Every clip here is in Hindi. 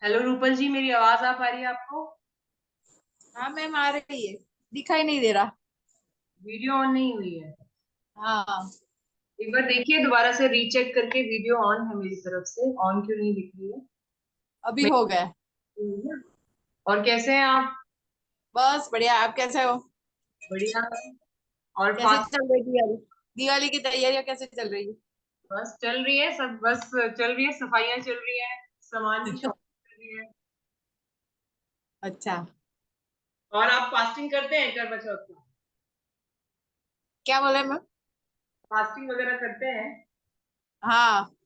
हेलो रूपल जी, मेरी आवाज आ पा रही है आपको? हाँ मैम आ रही है। दिखाई नहीं दे रहा। वीडियो ऑन नहीं हुई है? हाँ एक बार देखिए दोबारा से रीचेक करके, वीडियो ऑन है मेरी तरफ से, ऑन क्यों नहीं दिख रही है? अभी हो गया। मेरी- और कैसे हैं आप? बस बढ़िया। आप कैसे हो? बढ़िया है। और कैसे फास्ट? चल रही दिवाली? दिवाली की तैयारियां कैसे चल रही है? बस चल रही है सब, बस चल रही है, सफाइयां चल रही है, सामान की शॉपिंग चल रही है। अच्छा। और आप फास्टिंग करते हैं करवा चौथ का? क्या बोले मैम? फास्टिंग वगैरह करते हैं? हाँ।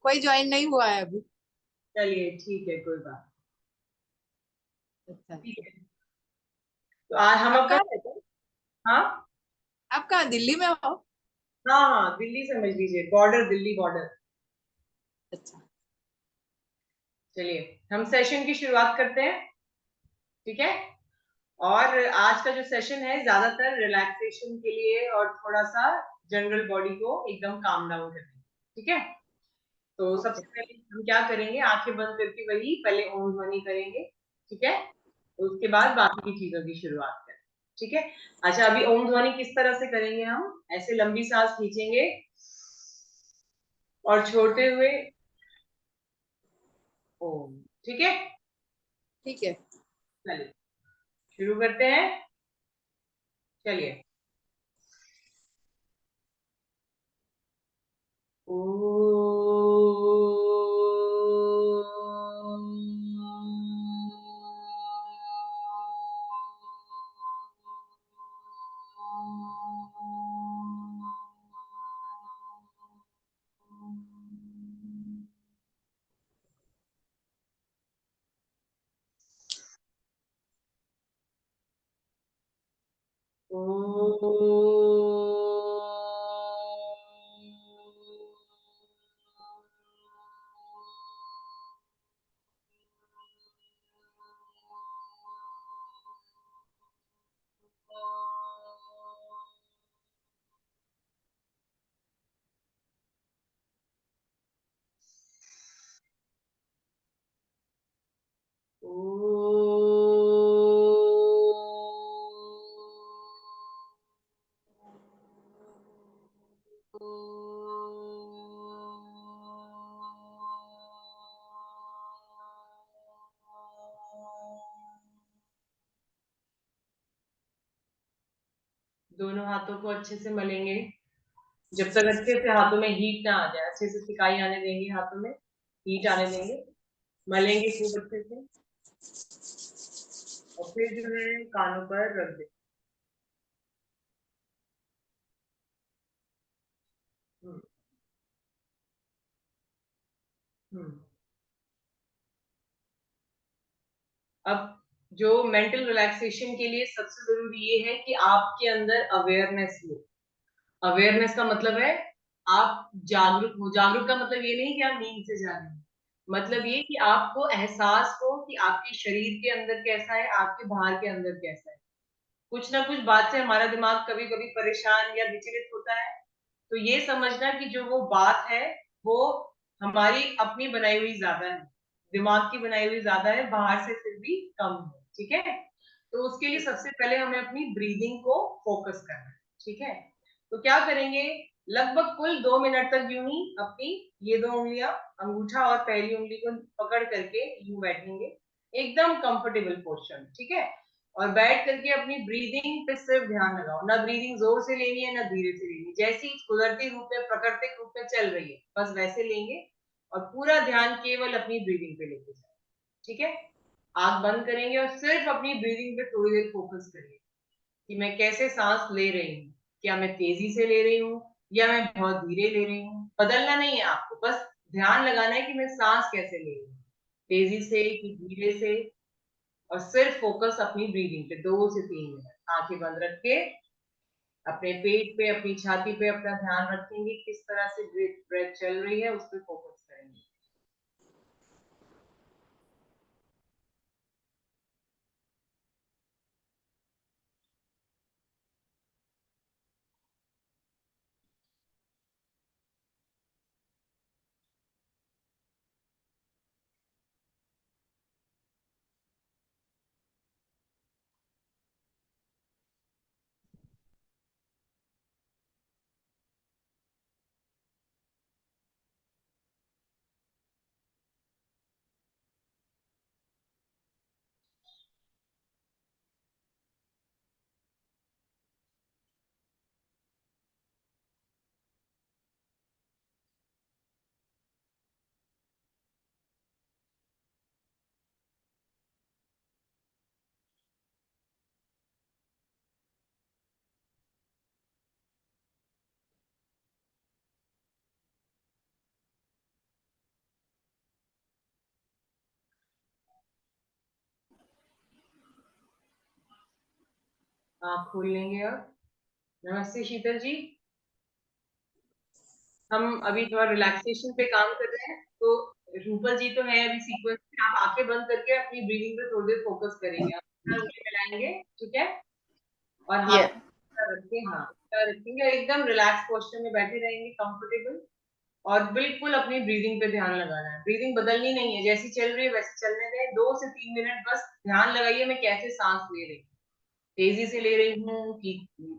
कोई ज्वाइन नहीं हुआ है अभी। चलिए ठीक है, कोई बात अच्छा नहीं। अच्छा। ठीक है, तो आज हम आप अपना। कहाँ रहते हो? हाँ आप कहाँ दिल्ली में हो? हाँ हाँ, दिल्ली समझ लीजिए, बॉर्डर, दिल्ली बॉर्डर। अच्छा। चलिए, हम सेशन की शुरुआत करते हैं। ठीक है। और आज का जो सेशन है ज्यादातर रिलैक्सेशन के लिए और थोड़ा सा जनरल बॉडी को एकदम काम डाउन करने। ठीक है। तो ओके। सबसे पहले हम क्या करेंगे, आंखें बंद करके वही पहले ओम ध्वनि करेंगे। ठीक है। उसके बाद बाकी की चीजों की शुरुआत करें। ठीक है। अच्छा, अभी ओम ध्वनि किस तरह से करेंगे? हम ऐसे लंबी सांस खींचेंगे और छोड़ते हुए ओम। ठीक है। ठीक है। चलिए शुरू करते हैं। चलिए। दोनों हाथों को अच्छे से मलेंगे, जब तक अच्छे से हाथों में हीट ना आ जाए, अच्छे से सिकाई आने देंगे, हाथों में हीट आने देंगे। मलेंगे खूब अच्छे से। और फिर जो है कानों पर रख दे। हम्म। हम्म। अब जो मेंटल रिलैक्सेशन के लिए सबसे जरूरी ये है कि आपके अंदर अवेयरनेस हो। अवेयरनेस का मतलब है आप जागरूक हो। जागरूक का मतलब ये नहीं कि आप नींद से जागे हैं। मतलब ये कि आपको एहसास हो कि आपके शरीर के अंदर कैसा है, आपके बाहर के अंदर कैसा है। कुछ ना कुछ बात से हमारा दिमाग कभी कभी परेशान या विचलित होता है। तो ये समझना कि जो वो बात है वो हमारी अपनी बनाई हुई ज्यादा है, दिमाग की बनाई हुई ज्यादा है, बाहर से फिर भी कम है। ठीक है। तो उसके लिए सबसे पहले हमें अपनी ब्रीदिंग को फोकस करना है। ठीक है। तो क्या करेंगे, लगभग कुल 2 मिनट तक यूं ही अपनी ये दो उंगलियां, अंगूठा और पहली उंगली को पकड़ करके यूं बैठेंगे, एकदम कंफर्टेबल पोस्चर। ठीक है। और बैठ करके अपनी ब्रीदिंग पे सिर्फ ध्यान लगाओ, ना ब्रीदिंग जोर से लेनी है ना धीरे से लेनी है, जैसी कुदरती रूप में प्राकृतिक रूप में चल रही है बस वैसे लेंगे। और पूरा ध्यान केवल अपनी ब्रीदिंग पे लेके जाए। ठीक है। आंख बंद करेंगे और सिर्फ अपनी ब्रीदिंग पे थोड़ी देर फोकस करिए कि मैं कैसे सांस ले रही हूँ। क्या मैं तेजी से ले रही हूँ या मैं बहुत धीरे ले रही हूँ? बदलना नहीं है आपको, बस ध्यान लगाना है कि मैं सांस कैसे ले रही हूँ, तेजी से कि धीरे से। और सिर्फ फोकस अपनी ब्रीदिंग पे 2 से 3 मिनट आंखें बंद रख के अपने पेट पे, अपनी छाती पे अपना ध्यान रखेंगे, किस तरह से ब्रेथ ब्रेथ चल रही है उस पर फोकस करेंगे। आप खोल लेंगे अब। नमस्ते शीतल जी। हम अभी थोड़ा रिलैक्सेशन पे काम कर रहे हैं, तो रूपल जी तो है अभी सीक्वेंस में। आप आंखें बंद करके अपनी ब्रीदिंग पे थोड़ी देर फोकस करेंगे। आप अपना उंगली मिलाएंगे, ठीक है, और हाथ Yeah. रखें, हाँ रखेंगे, एकदम रिलैक्स पोस्चर में बैठे रहेंगे, कंफर्टेबल। और बिल्कुल अपनी ब्रीदिंग पे ध्यान लगाना है। ब्रीदिंग बदलनी नहीं है, जैसी चल रही है वैसे चलने दें। 2 से 3 मिनट बस ध्यान लगाइए मैं कैसे सांस ले रही हूँ, तेजी से ले रही हूँ कि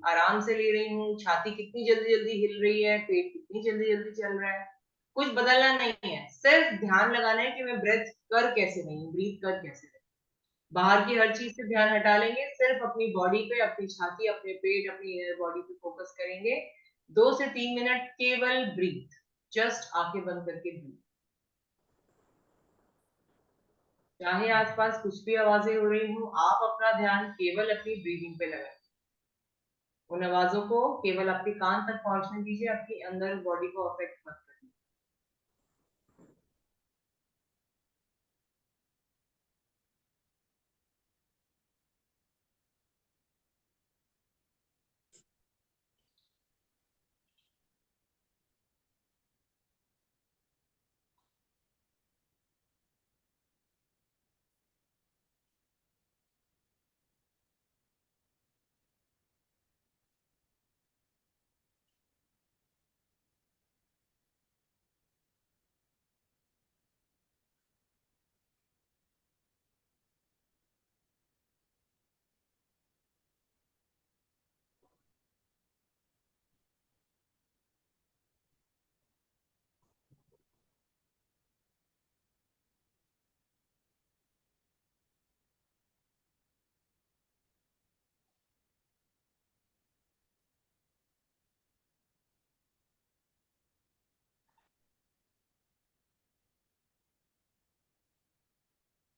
आराम से ले रही हूँ, छाती कितनी जल्दी जल्दी हिल रही है, पेट कितनी जल्दी जल्दी चल रहा है। कुछ बदलना नहीं है, सिर्फ ध्यान लगाना है कि मैं ब्रेथ कर कैसे रही हूँ, ब्रीथ कर कैसे रही हूँ। बाहर की हर चीज से ध्यान हटा लेंगे, सिर्फ अपनी बॉडी पे, अपनी छाती, अपने पेट, अपनी इनर बॉडी पे फोकस करेंगे। 2 से 3 मिनट केवल ब्रीथ, जस्ट आंखें बंद करके ब्रीथ। चाहे आसपास कुछ भी आवाजें हो रही हो, आप अपना ध्यान केवल अपनी ब्रीदिंग पे लगाएं। उन आवाजों को केवल आपके कान तक पहुंचने दीजिए, आपकी अंदर बॉडी को अफेक्ट मत करिए।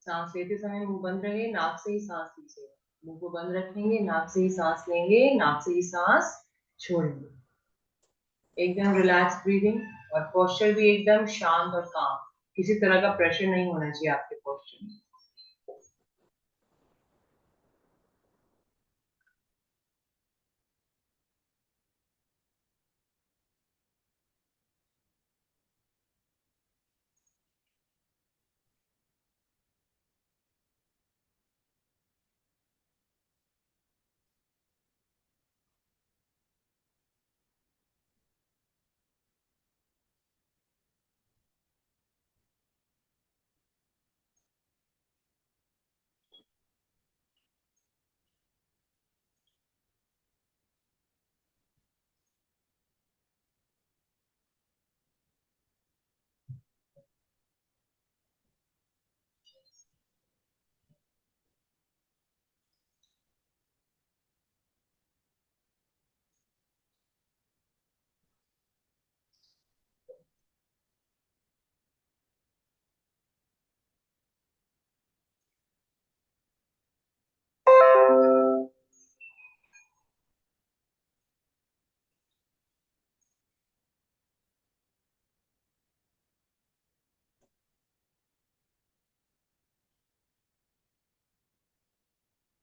सांस लेते समय मुंह बंद रहे, नाक से ही सांस लीजिए। मुंह को बंद रखेंगे, नाक से ही सांस लेंगे, नाक से ही सांस छोड़ेंगे। एकदम रिलैक्स ब्रीदिंग, और पोस्चर भी एकदम शांत और काम। किसी तरह का प्रेशर नहीं होना चाहिए आपके पोस्चर में।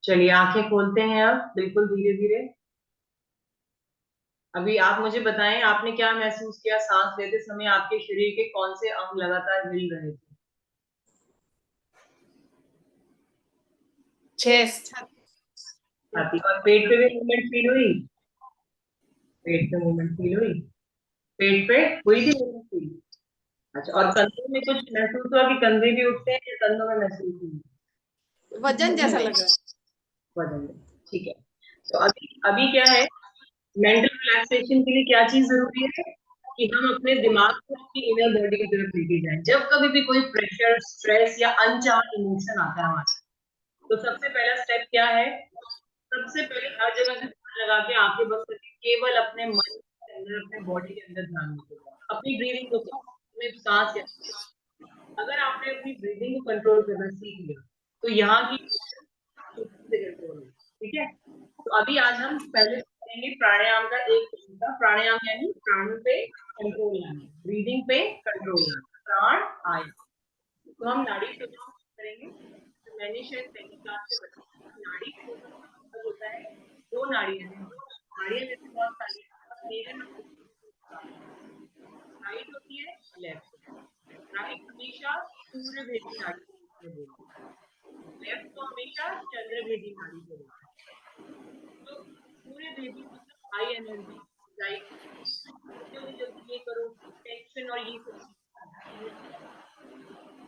चलिए आंखें खोलते हैं अब, बिल्कुल धीरे धीरे। अभी आप मुझे बताएं, आपने क्या महसूस किया सांस लेते समय? आपके शरीर के कौन से अंग लगातार हिल रहे थे? Chest. छाती और पेट पे भी मूवमेंट फील हुई? पेट पे मूवमेंट फील हुई? पेट पे हुई थी मूवमेंट फील? अच्छा, और कंधों में कुछ महसूस हुआ कि कंधे भी उठते हैं, या कंधों में महसूस हुई? वजन जैसा लगा। वजन में। ठीक है। तो अभी अभी क्या है, मेंटल रिलैक्सेशन के लिए क्या चीज जरूरी है कि हम अपने दिमाग को अपनी इनर बॉडी की तरफ लेके जाएं। जब कभी भी कोई प्रेशर, स्ट्रेस या अनचाहा इमोशन आता है हमारे, तो सबसे पहला स्टेप क्या है? सबसे पहले हर जगह से ध्यान लगा के आंखें बंद करके केवल अपने मन के अंदर, अपने बॉडी के अंदर ध्यान दीजिए, अपनी ब्रीदिंग को अपने सांस के। अगर आपने अपनी ब्रीदिंग को कंट्रोल करना सीख लिया, तो यहाँ की से कंट्रोल है। ठीक है। तो अभी आज हम पहले करेंगे प्राणायाम का एक तरीका। प्राणायाम यानी प्राण पे कंट्रोल लाना, ब्रीदिंग पे कंट्रोल लाना, प्राण आया। तो हम नाड़ी से करेंगे। तो मैंने शायद पहली क्लास से बताया, नाड़ी होता है नाड़ियां हैं, नाड़ियां जैसे बहुत सारी हैं, और मेरे में राइट होती है, लेफ्ट। राइट हमेशा सूर्य भेदी नाड़ी में बोलते हैं, लेफ्ट को हमेशा चंद्र भेदी नाड़ी को बोलते हैं। तो सूर्य भेदी मतलब हाई एनर्जी, जल्दी जल्दी ये करो, टेंशन और ये सब चीजें।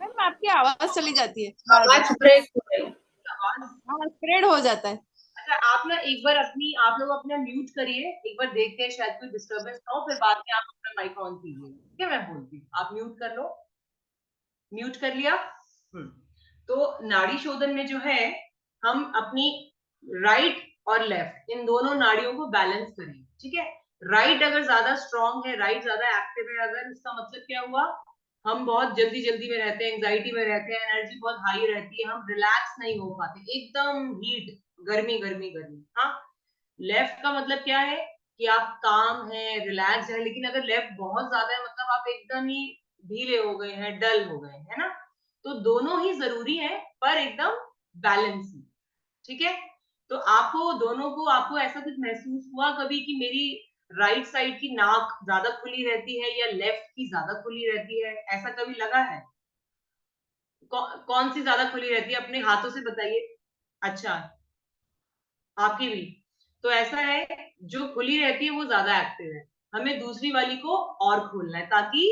मैम आपकी आवाज चली जाती है बार बार। आवाज ब्रेक हो रही है, आवाज। हाँ स्प्रेड हो जाता है। अच्छा आप ना एक बार अपनी, आप लोग अपना म्यूट करिए, एक बार देखते हैं शायद कोई डिस्टरबेंस ना हो, फिर बाद में आप अपना माइक ऑन कीजिए, ठीक है? मैं बोलती हूँ, आप म्यूट कर लो। म्यूट कर लिया। तो नाड़ी शोधन में जो है, हम अपनी राइट और लेफ्ट इन दोनों नाड़ियों को बैलेंस करें, ठीक है? राइट अगर ज्यादा स्ट्रांग है, राइट ज्यादा एक्टिव है, अगर इसका मतलब क्या हुआ, हम बहुत जल्दी जल्दी में रहते हैं, एंजाइटी में रहते हैं, एनर्जी बहुत हाई रहती है, हम रिलैक्स नहीं हो पाते, एकदम हीट, गर्मी गर्मी गर्मी। हाँ, लेफ्ट का मतलब क्या है कि आप काम है, रिलैक्स है, लेकिन अगर लेफ्ट बहुत ज्यादा है मतलब आप एकदम ही ढीले हो गए हैं, डल हो गए हैं, है ना? तो दोनों ही जरूरी है, पर एकदम बैलेंस ही, ठीक है? तो आपको दोनों को, आपको ऐसा कुछ महसूस हुआ कभी कि मेरी राइट साइड की नाक ज्यादा खुली रहती है या लेफ्ट की ज्यादा खुली रहती है, ऐसा कभी लगा है? कौन सी ज्यादा खुली रहती है, अपने हाथों से बताइए। अच्छा, आपकी भी। तो ऐसा है, जो खुली रहती है वो ज्यादा एक्टिव है, हमें दूसरी वाली को और खोलना है ताकि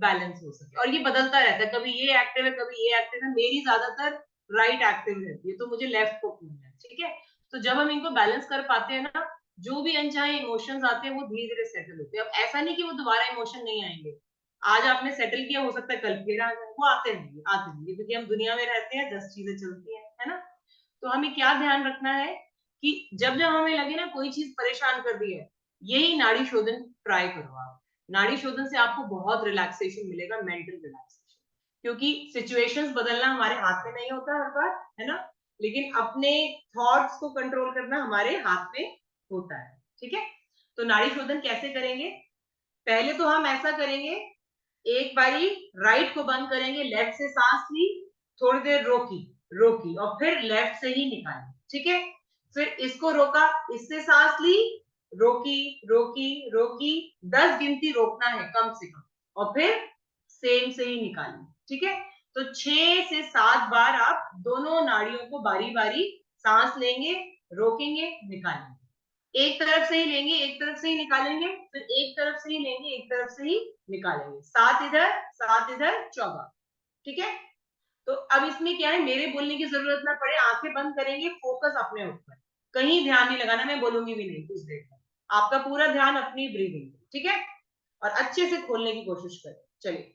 बैलेंस हो सके, और ये बदलता रहता है, कभी ये एक्टिव है कभी ये एक्टिव है, मेरी ज्यादातर राइट एक्टिव रहती है, तो मुझे लेफ्ट को खोलना है, ठीक है? तो जब हम इनको बैलेंस कर पाते हैं ना, जो भी अनचाहे इमोशंस आते हैं वो धीरे धीरे सेटल होते हैं। अब ऐसा नहीं कि वो दोबारा इमोशन नहीं आएंगे, आज आपने सेटल किया, हो सकता है कल फिर आ जाए, वो आते रहेंगे क्योंकि हम दुनिया में रहते हैं, 10 चीजें चलती हैं, है ना? तो हमें क्या ध्यान रखना है कि जब जब हमें लगे ना कोई चीज परेशान कर रही है, यही नाड़ी शोधन ट्राई करो आप। नाड़ी शोधन से आपको बहुत रिलैक्सेशन मिलेगा, मेंटल रिलैक्सेशन, क्योंकि सिचुएशंस बदलना हमारे हाथ में नहीं होता हर बार, है ना? लेकिन अपने थॉट्स को कंट्रोल करना हमारे हाथ में होता है, ठीक है? तो नाड़ी शोधन कैसे करेंगे? पहले तो हम ऐसा करेंगे, एक बारी राइट को बंद करेंगे, लेफ्ट से सांस ली, थोड़ी देर रोकी, रोकी और फिर लेफ्ट से ही निकाली, ठीक है? फिर इसको रोका, इससे सांस ली, रोकी, रोकी, रोकी, 10 गिनती रोकना है कम से कम, और फिर सेम से ही निकाली, ठीक है? तो 6 से 7 बार आप दोनों नाड़ियों को बारी बारी सांस लेंगे, रोकेंगे, निकालेंगे, एक तरफ से ही लेंगे, एक तरफ से ही निकालेंगे, फिर एक तरफ से ही लेंगे, एक तरफ से ही निकालेंगे, 7 इधर 7 इधर, 14, ठीक है? तो अब इसमें क्या है, मेरे बोलने की जरूरत ना पड़े, आंखें बंद करेंगे, फोकस अपने ऊपर, कहीं ध्यान नहीं लगाना, मैं बोलूंगी भी नहीं कुछ देर तक, आपका पूरा ध्यान अपनी ब्रीदिंग, ठीक है? और अच्छे से खोलने की कोशिश करें, चलिए।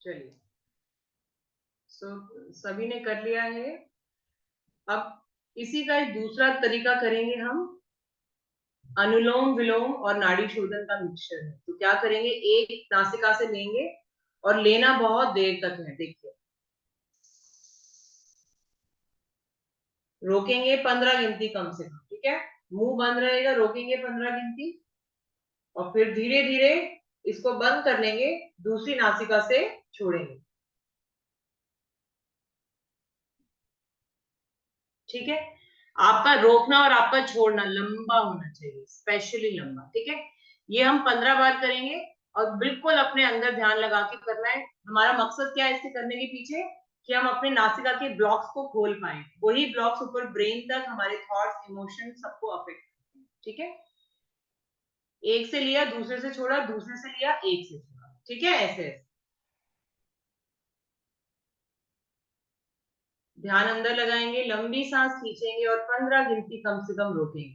चलिए, सभी ने कर लिया है। अब इसी का एक दूसरा तरीका करेंगे हम, अनुलोम विलोम और नाड़ी शोधन का मिक्सचर है। तो क्या करेंगे, एक नासिका से लेंगे और लेना बहुत देर तक है। देखिए, रोकेंगे 15 गिनती कम से कम, ठीक है। मुंह बंद रहेगा, रोकेंगे 15 गिनती और फिर धीरे धीरे इसको बंद कर लेंगे, दूसरी नासिका से छोड़ेंगे, ठीक है। आपका रोकना और आपका छोड़ना लंबा होना चाहिए, स्पेशली लंबा, ठीक है। ये हम 15 बार करेंगे और बिल्कुल अपने अंदर ध्यान लगा के करना है। हमारा मकसद क्या है इसके करने के पीछे, कि हम अपने नासिका के ब्लॉक्स को खोल पाए, वही ब्लॉक्स ऊपर ब्रेन तक हमारे थॉट्स, इमोशन सबको अफेक्ट करते हैं, ठीक है। एक से लिया, दूसरे से छोड़ा, दूसरे से लिया, एक से छोड़ा, ठीक है। ऐसे ऐसे ध्यान अंदर लगाएंगे, लंबी सांस खींचेंगे और 15 गिनती कम से कम रोकेंगे।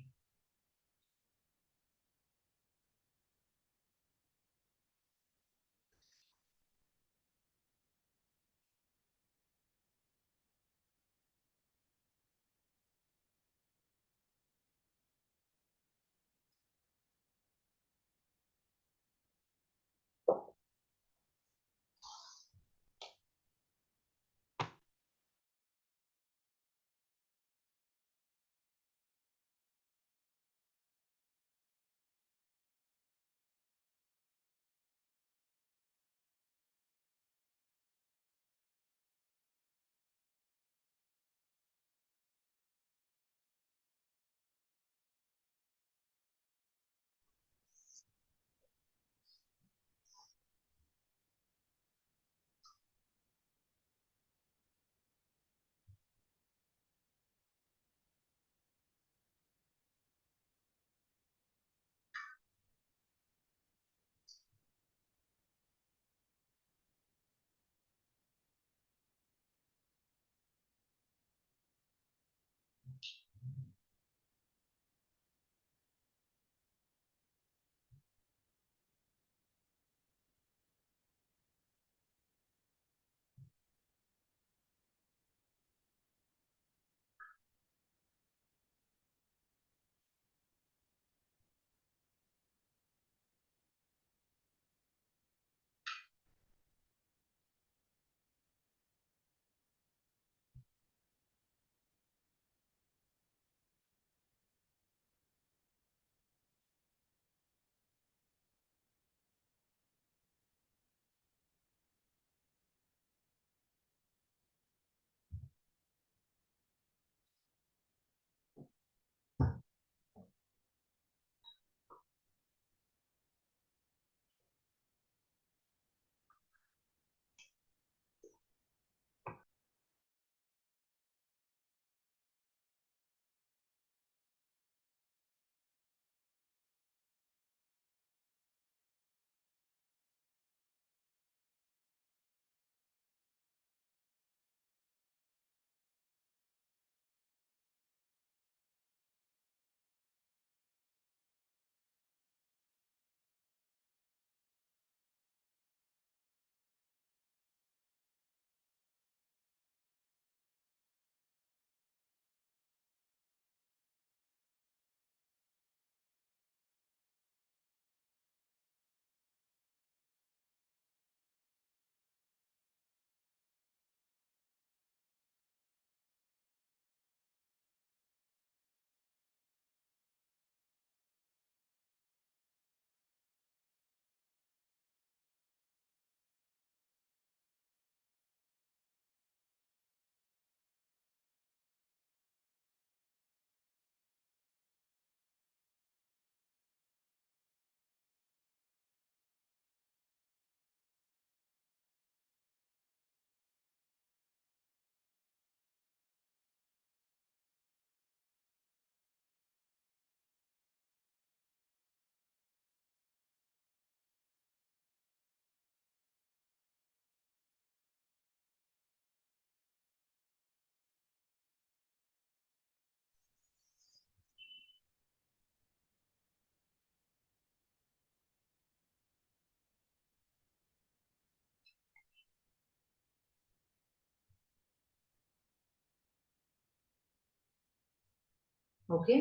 ओके।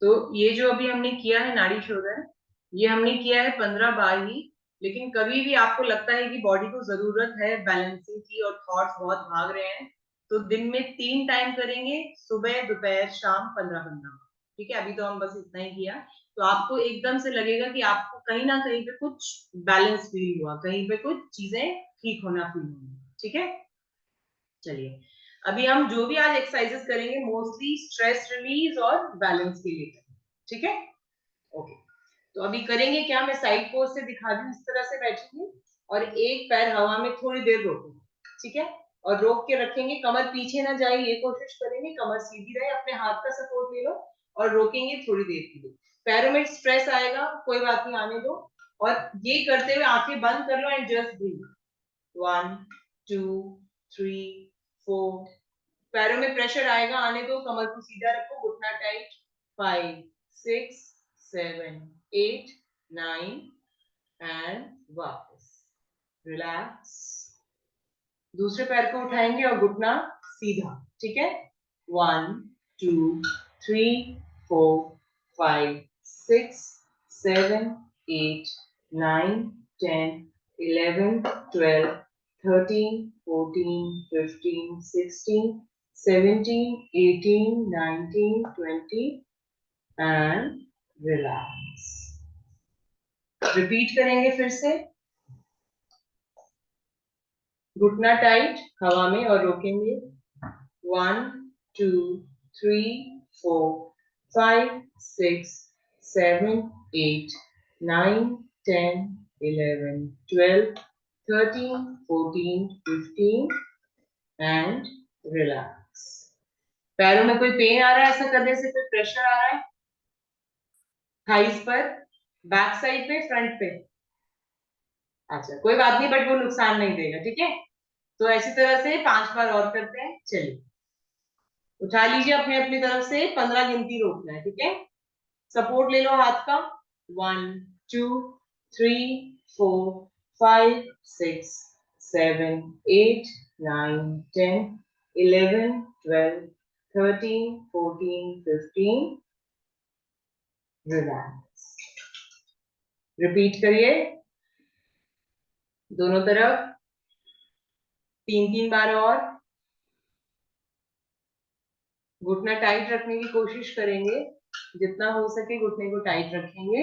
तो ये जो अभी हमने किया है नाड़ी शोधन, ये हमने किया है 15 बार ही। लेकिन कभी भी आपको लगता है कि बॉडी को जरूरत है बैलेंसिंग की और थॉट्स बहुत भाग रहे हैं, तो दिन में 3 टाइम करेंगे, सुबह दोपहर शाम 15-15। ठीक है, अभी तो हम बस इतना ही किया। तो आपको एकदम से लगेगा कि आपको कहीं ना कहीं पे कुछ बैलेंस फील हुआ, कहीं पे कुछ चीजें ठीक होना फील हुई। ठीक है, चलिए अभी हम जो भी आज एक्सरसाइजेस करेंगे मोस्टली स्ट्रेस रिलीज और बैलेंस के लिए करेंगे। ठीक है, ओके। तो अभी करेंगे क्या, मैं साइड पोज से दिखा दूं, इस तरह से बैठेंगे और एक पैर हवा में थोड़ी देर रोकेंगे। ठीक है, और रोक के रखेंगे, कमर पीछे ना जाए ये कोशिश करेंगे, कमर सीधी रहे, अपने हाथ का सपोर्ट ले लो और रोकेंगे थोड़ी देर के लिए। पैरों में स्ट्रेस आएगा, कोई बात नहीं, आने दो। और ये करते हुए आंखें बंद कर लो एंड जस्ट ब्रीथ। 1 2 3 4। पैरों में प्रेशर आएगा, आने दो, कमर को सीधा रखो, घुटना टाइट। 5 6 7 8 9 एंड वापस रिलैक्स। दूसरे पैर को उठाएंगे और घुटना सीधा। ठीक है, 1 2 3 4 5 6 7 8 9 10 11 12 13 14 15 16 17 18 19 20 एंड रिलैक्स। रिपीट करेंगे फिर से, घुटना टाइट हवा में और रोकेंगे। 1 2 3 4 5 6 7 8 9 10 11 12 13 14 15 एंड रिलैक्स। पैरों में कोई पेन आ रहा है ऐसा करने से, कोई प्रेशर आ रहा है थाइस पर, बैक साइड पे, फ्रंट पे? अच्छा कोई बात नहीं, बट वो नुकसान नहीं देगा। ठीक है, तो ऐसी तरह से 5 बार और करते हैं। चलिए उठा लीजिए अपने अपनी तरफ से, 15 गिनती रोकना है। ठीक है, सपोर्ट ले लो हाथ का। 1 2 3 4 5 6 7 8 9 10 11 12 13 14 15। रिलैक्स। रिपीट करिए दोनों तरफ 3-3 बार और। घुटना टाइट रखने की कोशिश करेंगे, जितना हो सके घुटने को टाइट रखेंगे।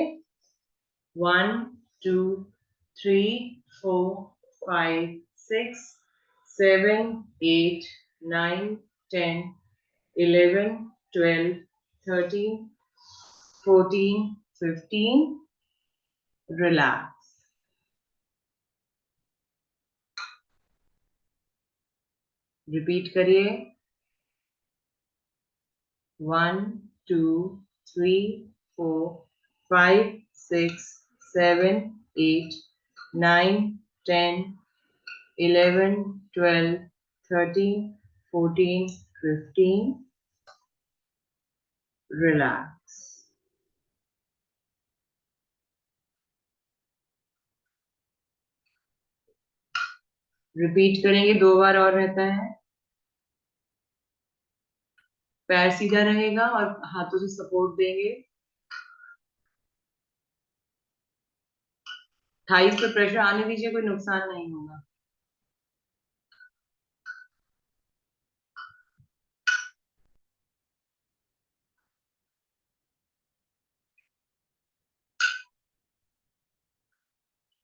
1 2 3 4 5 6 7 8 9 10 11 12 13 14 15। रिलैक्स। रिपीट करिए 1 2 3 4 5 6 7 8 9 10 11 12 13 14 15। रिलैक्स। रिपीट करेंगे, 2 बार और रहता है। पैर सीधा रहेगा और हाथों से सपोर्ट देंगे। थाइस पे प्रेशर आने दीजिए, कोई नुकसान नहीं होगा।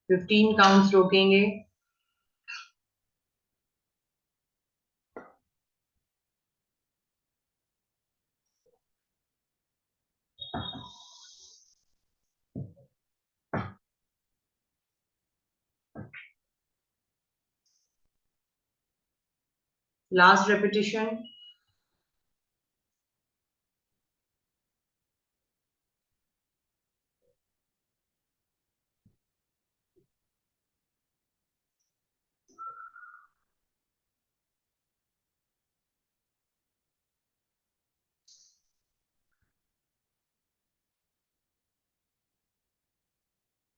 फिफ्टीन काउंट्स रोकेंगे। Last repetition.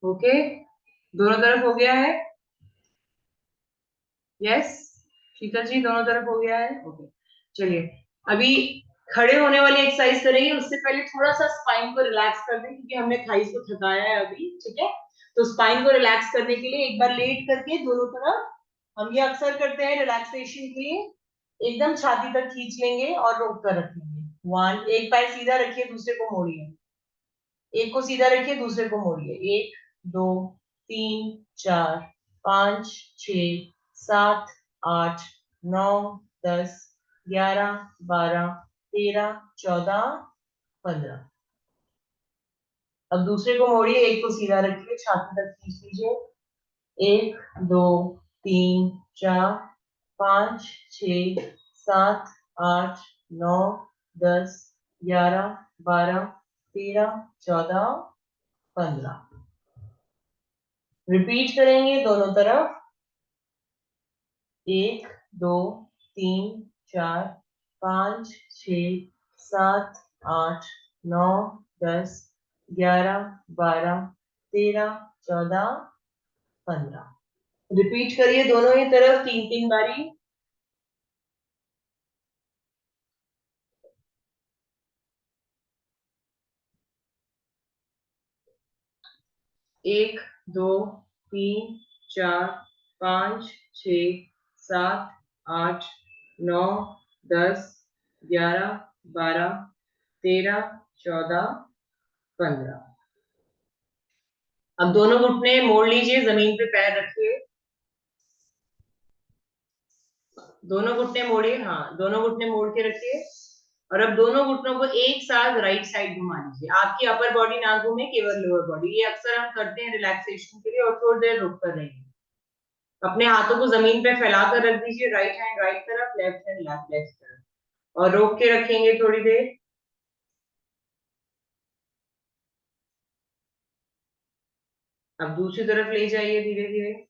ओके, दोनों तरफ हो गया है? यस शीतल जी, दोनों तरफ हो गया है? ओके, चलिए अभी खड़े होने वाली एक्सरसाइज करेंगे, उससे पहले थोड़ा सा स्पाइन को रिलैक्स कर दें, क्योंकि हमने थाइस को थकाया है अभी, ठीक है। तो स्पाइन को रिलैक्स करने के लिए एक बार लेट करके दोनों तरफ, हम ये अक्सर करते हैं रिलैक्सेशन के लिए, एकदम छाती तक खींच लेंगे और रोक कर रखेंगे। वन, एक पैर सीधा रखिए, दूसरे को मोड़िए, एक को सीधा रखिए, दूसरे को मोड़िए। एक, दो, तीन, चार, पांच, छ, सात, आठ, नौ, 10, 11, 12, 13, 14, 15। अब दूसरे को मोड़िए, एक को सीधा रखिए, छाती तक खींच लीजिए। एक, दो, तीन, चार, पांच, छ, सात, आठ, नौ, 10, 11, 12, 13, 14, 15। रिपीट करेंगे दोनों तरफ। एक, दो, तीन, चार, पांच, छ, सात, आठ, नौ, 10, 11, 12, 13, 14, 15। रिपीट करिए दोनों ही तरफ 3 3 बारी। एक, दो, तीन, चार, पांच, छ, सात, आठ, नौ, 10, 11, 12, 13, 14, 15। अब दोनों घुटने मोड़ लीजिए, जमीन पे पैर रखिए। दोनों घुटने मोड़िए, हाँ, दोनों घुटने मोड़ के रखिए। और अब दोनों घुटनों को एक साथ राइट साइड घुमा लीजिए। आपकी अपर बॉडी ना घूमे, केवल लोअर बॉडी। ये अक्सर हम करते हैं रिलैक्सेशन के लिए, और थोड़ी देर रुक कर रहेंगे। अपने हाथों को जमीन पे फैलाकर रख दीजिए, राइट हैंड राइट तरफ, लेफ्ट हैंड लेफ्ट लेफ्ट तरफ, और रोक के रखेंगे थोड़ी देर। अब दूसरी तरफ ले जाइए धीरे धीरे।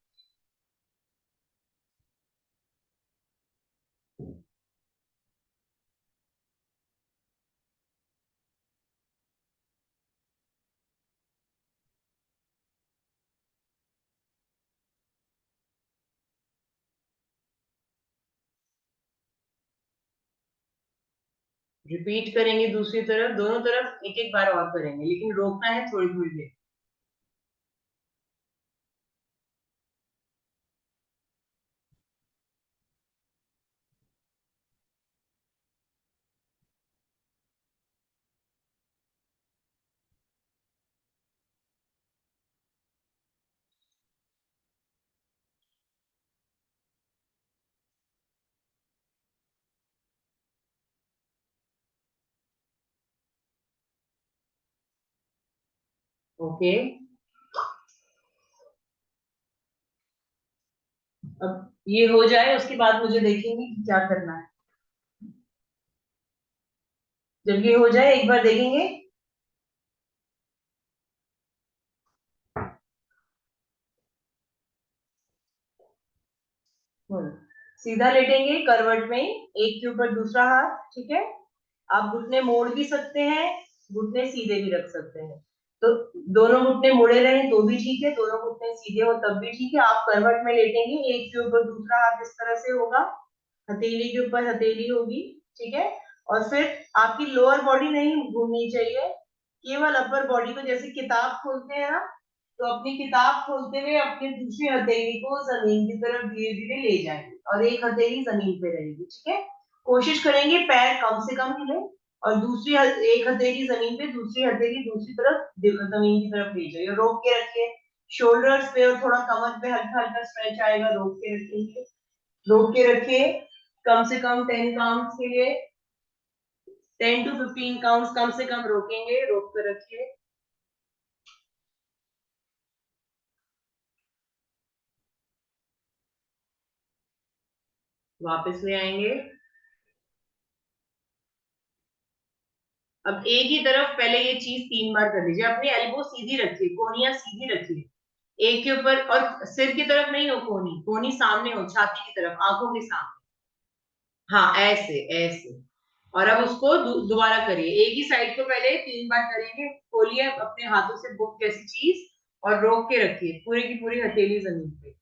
रिपीट करेंगे दूसरी तरफ, दोनों तरफ एक एक बार और करेंगे, लेकिन रोकना है थोड़ी थोड़ी देर। ओके। अब ये हो जाए, उसके बाद मुझे देखेंगे कि क्या करना है। जब ये हो जाए एक बार देखेंगे। सीधा लेटेंगे करवट में, एक के ऊपर दूसरा हाथ, ठीक है। आप घुटने मोड़ भी सकते हैं, घुटने सीधे भी रख सकते हैं। तो दोनों घुटने मुड़े रहे तो भी ठीक है, दोनों घुटने सीधे हो तब भी ठीक है। आप करवट में लेटेंगे, एक के ऊपर दूसरा हाथ इस तरह से होगा, हथेली के ऊपर हथेली होगी, ठीक है। और फिर आपकी लोअर बॉडी नहीं घूमनी चाहिए, केवल अपर बॉडी को, जैसे किताब खोलते हैं ना, तो अपनी किताब खोलते हुए अपनी दूसरी हथेली को जमीन की तरफ धीरे धीरे ले जाएंगे, और एक हथेली जमीन पे रहेगी, ठीक है। कोशिश करेंगे पैर कम से कम हिले, और एक हथेली जमीन पे, दूसरी हथेली दूसरी तरफ जमीन की तरफ ले जाइए, रोक के रखिए। शोल्डर्स पे और थोड़ा कमर पे हल्का हल्का स्ट्रेच आएगा, रोक के रखेंगे, रोक के रखिए। कम से कम 10 काउंट्स के लिए, 10 to 15 काउंट्स कम से कम रोकेंगे, रोक कर रखिए। वापस ले आएंगे। अब एक ही तरफ पहले ये चीज 3 बार कर लीजिए। अपनी एल्बो सीधी रखिए, कोहनियां सीधी रखिए, एक के ऊपर, और सिर की तरफ नहीं हो कोहनी, कोहनी सामने हो, छाती की तरफ, आंखों के सामने। हाँ, ऐसे ऐसे। और अब उसको दोबारा करिए, एक ही साइड को पहले 3 बार करेंगे। खोलिए अपने हाथों से बुक जैसी चीज, और रोक के रखिए, पूरी की पूरी हथेली जमीन पे।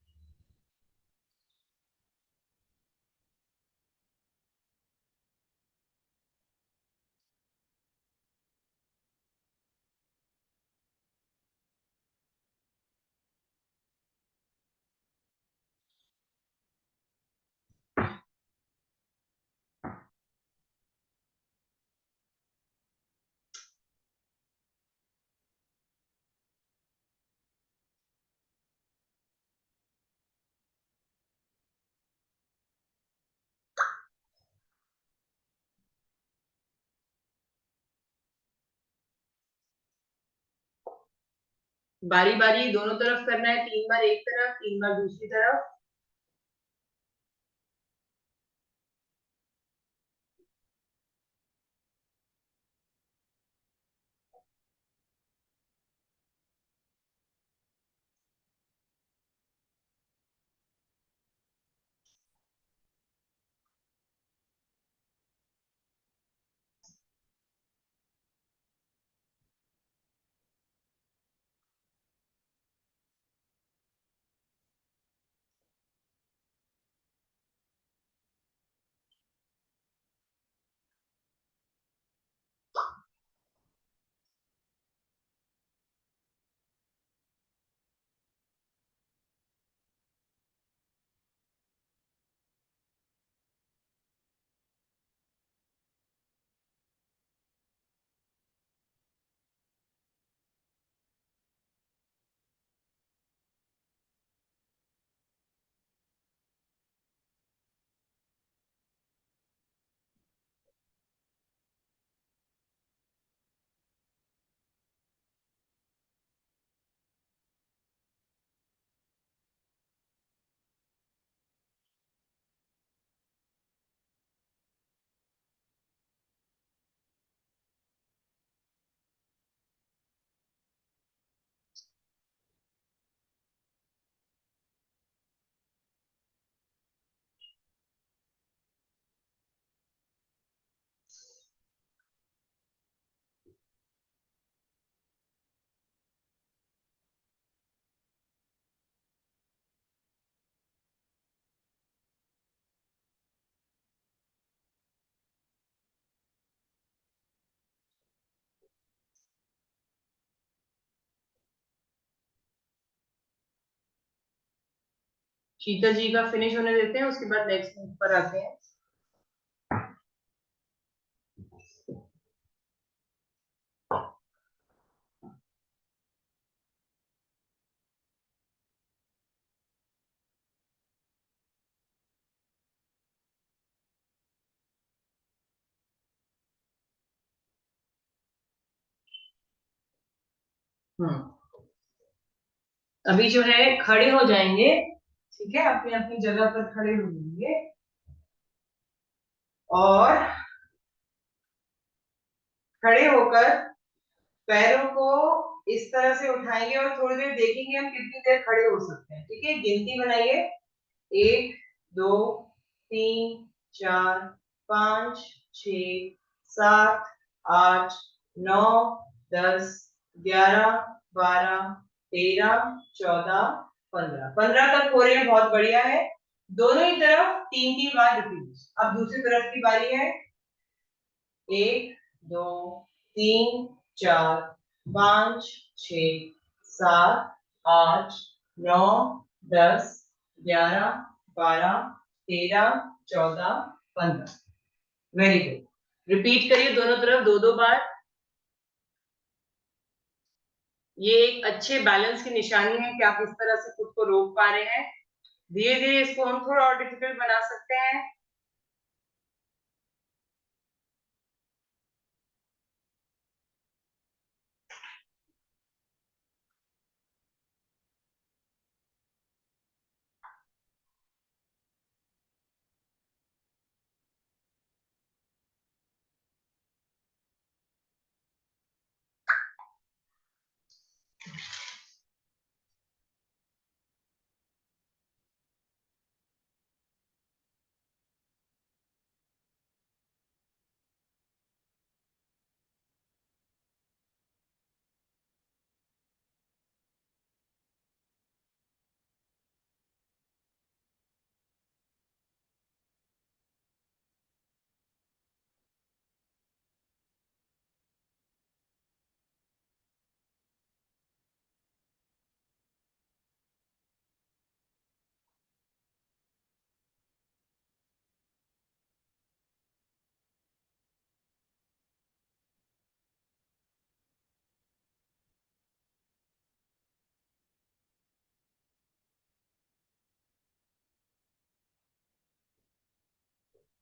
बारी बारी दोनों तरफ करना है, 3 बार एक तरफ, 3 बार दूसरी तरफ। शीतल जी का फिनिश होने देते हैं, उसके बाद नेक्स्ट मूव पर आते हैं। हम्म। अभी जो है खड़े हो जाएंगे, ठीक है, अपनी अपनी जगह पर खड़े हो जाएंगे और खड़े होकर पैरों को इस तरह से उठाएंगे और थोड़ी देर देखेंगे हम कितनी देर खड़े हो सकते हैं। ठीक है, गिनती बनाइए। 1 2 3 4 5 6 7 8 9 10 11 12 13 14 15 15 तक हो रहे हैं, बहुत बढ़िया है। दोनों ही तरफ 3 3 बार रिपीट। अब दूसरी तरफ की बारी है। 1 2 3 4 5 6 7 8 9 10 11 12 13 14 15। Very good. रिपीट करिए दोनों तरफ 2 2 बार। ये एक अच्छे बैलेंस की निशानी है कि आप इस तरह से खुद को रोक पा रहे हैं। धीरे धीरे इसको हम थोड़ा और डिफिकल्ट बना सकते हैं।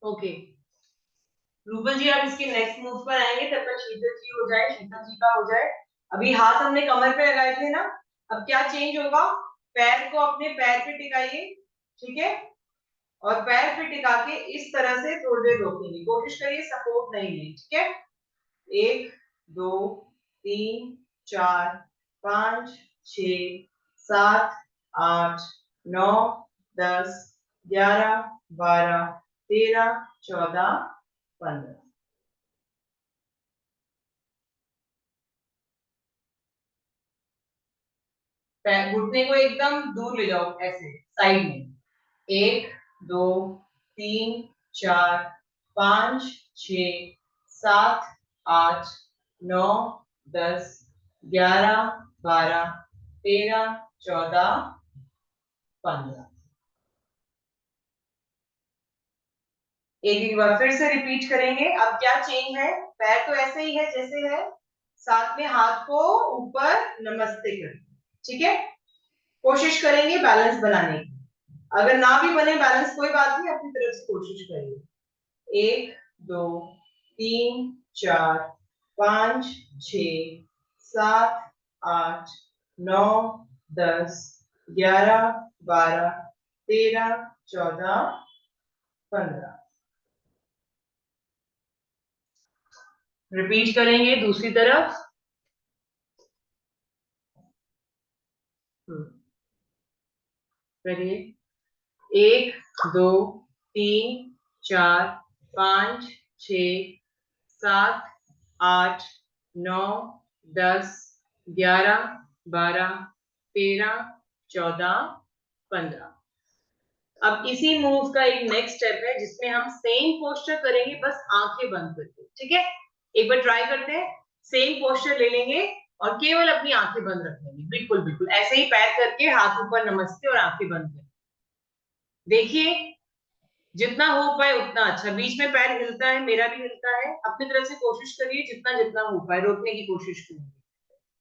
ओके, रूबल जी आप इसके नेक्स्ट मूव पर आएंगे, तब तक शीतल जी हो जाए, शीतल जी का हो जाए। अभी हाथ हमने कमर पे लगाए थे ना, अब क्या चेंज होगा, पैर को अपने पैर पे टिकाइए, ठीक है, और पैर पे टिका के इस तरह से थोड़ी देर रोकेंगे, कोशिश करिए सपोर्ट नहीं लें, ठीक है। 1 2 3 4 5 6 7 8 9 10 11 12 13 14 15। घुटने को एकदम दूर ले जाओ, ऐसे साइड में। 1 2 3 4 5 6 7 8 9 10 11 12 13 14 15। एक एक बार फिर से रिपीट करेंगे। अब क्या चेंज है, पैर तो ऐसे ही है जैसे है, साथ में हाथ को ऊपर नमस्ते कर, ठीक है। कोशिश करेंगे बैलेंस बनाने की, अगर ना भी बने बैलेंस कोई बात नहीं, अपनी तरफ से कोशिश करिए। 1 2 3 4 5 6 7 8 9 10 11 12 13 14 15। रिपीट करेंगे दूसरी तरफ। करिए। 1 2 3 4 5 6 7 8 9 10 11 12 13 14 15। अब इसी मूव का एक नेक्स्ट स्टेप है जिसमें हम सेम पोस्चर करेंगे, बस आंखें बंद करके, ठीक है। एक बार ट्राई करते हैं। सेम पोस्चर ले लेंगे और केवल अपनी आंखें बंद रख लेंगे, बिल्कुल बिल्कुल ऐसे ही पैर करके, हाथ ऊपर नमस्ते और आंखें बंद करें। देखिए, जितना हो पाए उतना अच्छा। बीच में पैर हिलता है, मेरा भी हिलता है, अपनी तरफ से कोशिश करिए जितना जितना हो पाए रोकने की कोशिश करिए।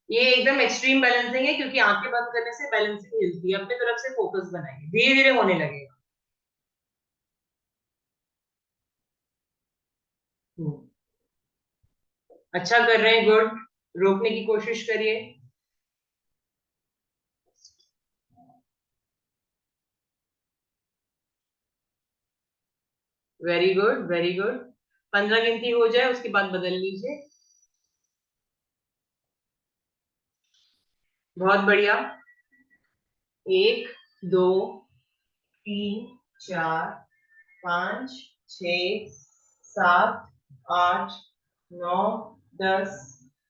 ये एकदम एक्सट्रीम बैलेंसिंग है, क्योंकि आंखें बंद करने से बैलेंसिंग हिलती है। अपनी तरफ से फोकस बनाइए, धीरे धीरे होने लगेगा। अच्छा कर रहे हैं, गुड। रोकने की कोशिश करिए। Very good, very good. 15 गिनती हो जाए उसके बाद बदल लीजिए। बहुत बढ़िया। 1 2 3 4 5 6 7 8 9 10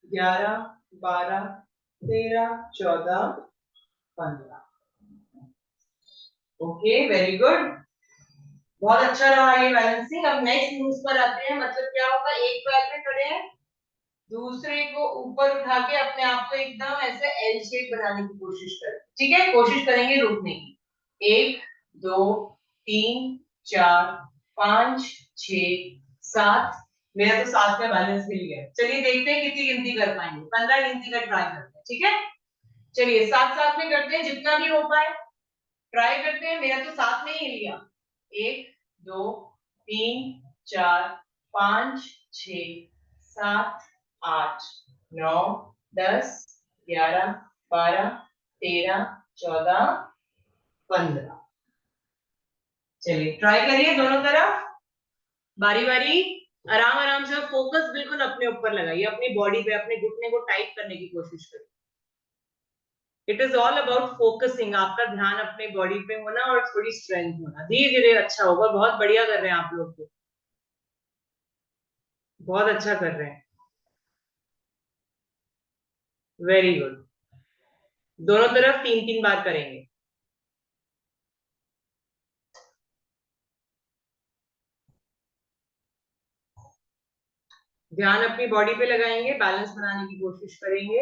11 12 13 14 15। Okay, very good. बहुत अच्छा रहा ये बैलेंसिंग। अब नेक्स्ट मूव पर आते हैं। मतलब क्या होगा, एक पैर पे खड़े हैं, दूसरे को ऊपर उठा के अपने आप को एकदम ऐसे एल शेप बनाने की कोशिश करें, ठीक है। कोशिश करेंगे रुकने की। 1 2 3 4 5 6 7। मेरा तो 7 का बैलेंस मिल गया। चलिए देखते हैं कितनी गिनती कर पाएंगे। 15 गिनती का ट्राई करते हैं, ठीक है। चलिए साथ साथ में करते हैं, जितना भी हो पाए ट्राई करते हैं। मेरा तो साथ में ही हिल गया। 1 2 3 4 5 6 7 8 9 10 11 12 13 14 15। चलिए ट्राई करिए दोनों तरफ, बारी बारी। आराम आराम से, फोकस बिल्कुल अपने ऊपर लगाइए, अपनी बॉडी पे, अपने घुटने को टाइट करने की कोशिश करिए। It is all about focusing, आपका ध्यान अपने बॉडी पे होना और थोड़ी स्ट्रेंथ होना। धीरे धीरे अच्छा होगा। बहुत बढ़िया कर रहे हैं आप लोग, तो बहुत अच्छा कर रहे हैं। Very good. दोनों तरफ 3 3 बार करेंगे। ध्यान अपनी बॉडी पे लगाएंगे, बैलेंस बनाने की कोशिश करेंगे।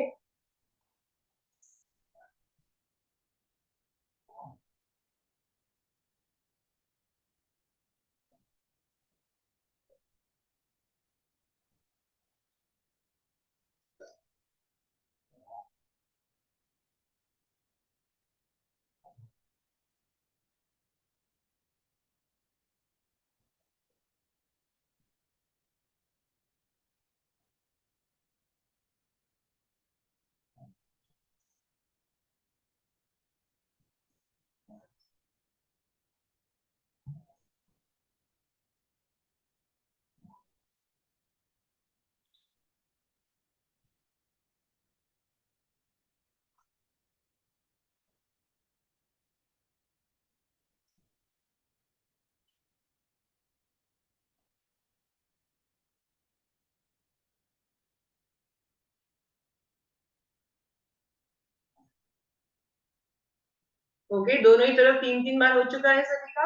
ओके, दोनों ही तरफ 3-3 बार हो चुका है सभी का।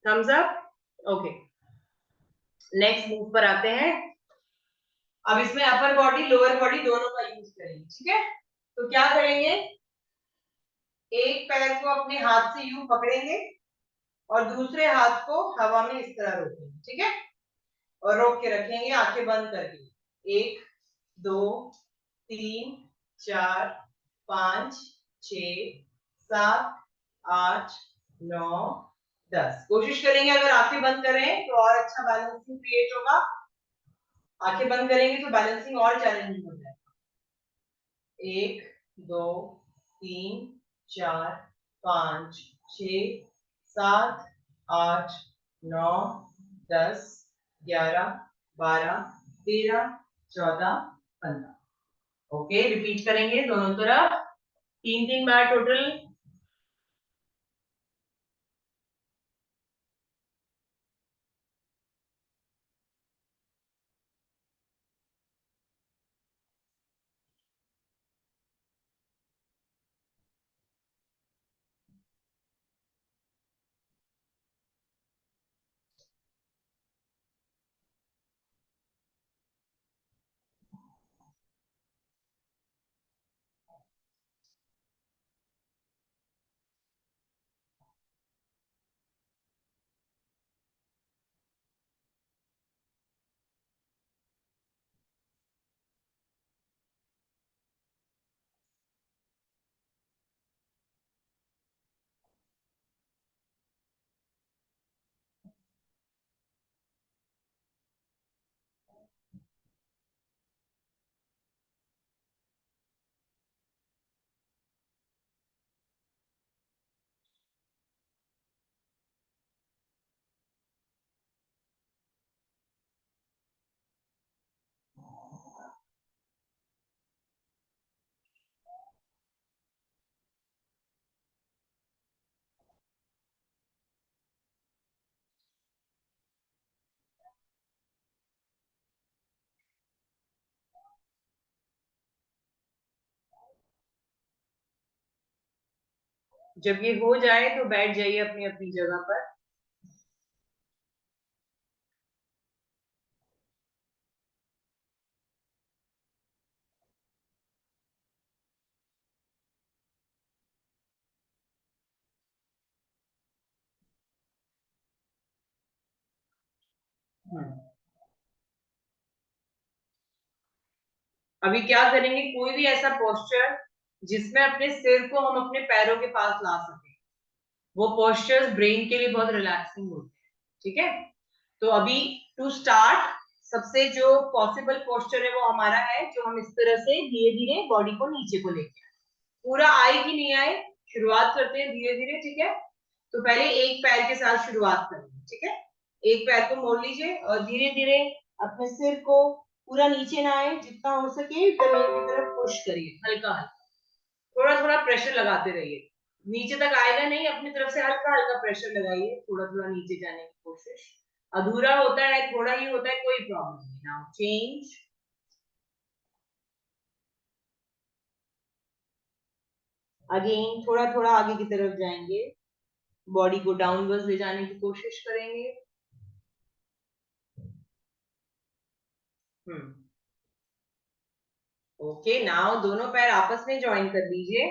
Thumbs up. Okay, next move पर आते हैं। अब इसमें अपर बॉडी लोअर बॉडी दोनों का यूज करेंगे, ठीक है। तो क्या करेंगे, एक पैर को अपने हाथ से यूं पकड़ेंगे और दूसरे हाथ को हवा में इस तरह रोकेंगे, ठीक है। और रोक के रखेंगे आंखें बंद करके। 1 2 3 4 5 6 7 8 9 10। कोशिश करेंगे अगर आंखें बंद करें तो और अच्छा बैलेंसिंग क्रिएट होगा। आंखें बंद करेंगे तो बैलेंसिंग और चैलेंजिंग हो जाएगा। 1 2 3 4 5 6 7 8 9 10 11 12 13 14 15। ओके, रिपीट करेंगे दोनों तरफ 3-3 बार टोटल। जब ये हो जाए तो बैठ जाइए अपनी अपनी जगह पर। अभी क्या करेंगे, कोई भी ऐसा पोस्चर जिसमें अपने सिर को हम अपने पैरों के पास ला सके। वो पोस्चर्स ब्रेन के लिए बहुत रिलैक्सिंग होते हैं, ठीक है। तो अभी टू स्टार्ट, सबसे जो पॉसिबल पोस्चर है वो हमारा है जो हम इस तरह से धीरे धीरे बॉडी को नीचे को लेके आए। पूरा आए कि नहीं आए, शुरुआत करते हैं धीरे धीरे, ठीक है। तो पहले एक पैर के साथ शुरुआत करेंगे, ठीक है। एक पैर को मोड़ लीजिए और धीरे धीरे अपने सिर को पूरा नीचे ना आए, जितना हो सके जमीन की तरफ पुश करिए, हल्का हल्का, थोड़ा थोड़ा प्रेशर लगाते रहिए। नीचे तक आएगा नहीं, अपनी तरफ से हल्का हल्का प्रेशर लगाइए, थोड़ा थोड़ा नीचे जाने की कोशिश। अधूरा होता है, थोड़ा ही होता है, कोई प्रॉब्लम नहीं। Now change. अगेन थोड़ा थोड़ा आगे की तरफ जाएंगे, बॉडी को डाउनवर्ड्स ले जाने की कोशिश करेंगे। ओके, नाउ दोनों पैर आपस में ज्वाइन कर लीजिए।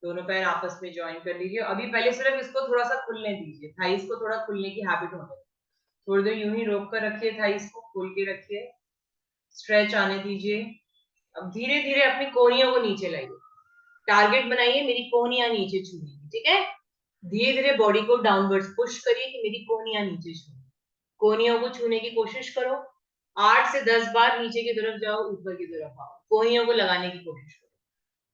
दोनों पैर आपस में ज्वाइन कर लीजिए। अभी पहले सिर्फ इसको थोड़ा सा खुलने दीजिए, थाइस को थोड़ा खुलने की हैबिट होने। थोड़ी देर यूं ही रोक कर रखिए, थाइस को खोल के रखिए, स्ट्रेच आने दीजिए। अब धीरे धीरे अपनी कोहनियों को नीचे लाइए। टारगेट बनाइए मेरी कोहनियां नीचे छूएंगी, ठीक है। धीरे धीरे बॉडी को डाउनवर्ड्स पुश करिए कि मेरी कोहनियां नीचे छूए। कोहनियों को छूने की कोशिश करो। 8 से 10 बार नीचे की तरफ जाओ, ऊपर की तरफ आओ, कोहनियों को लगाने की कोशिश करो।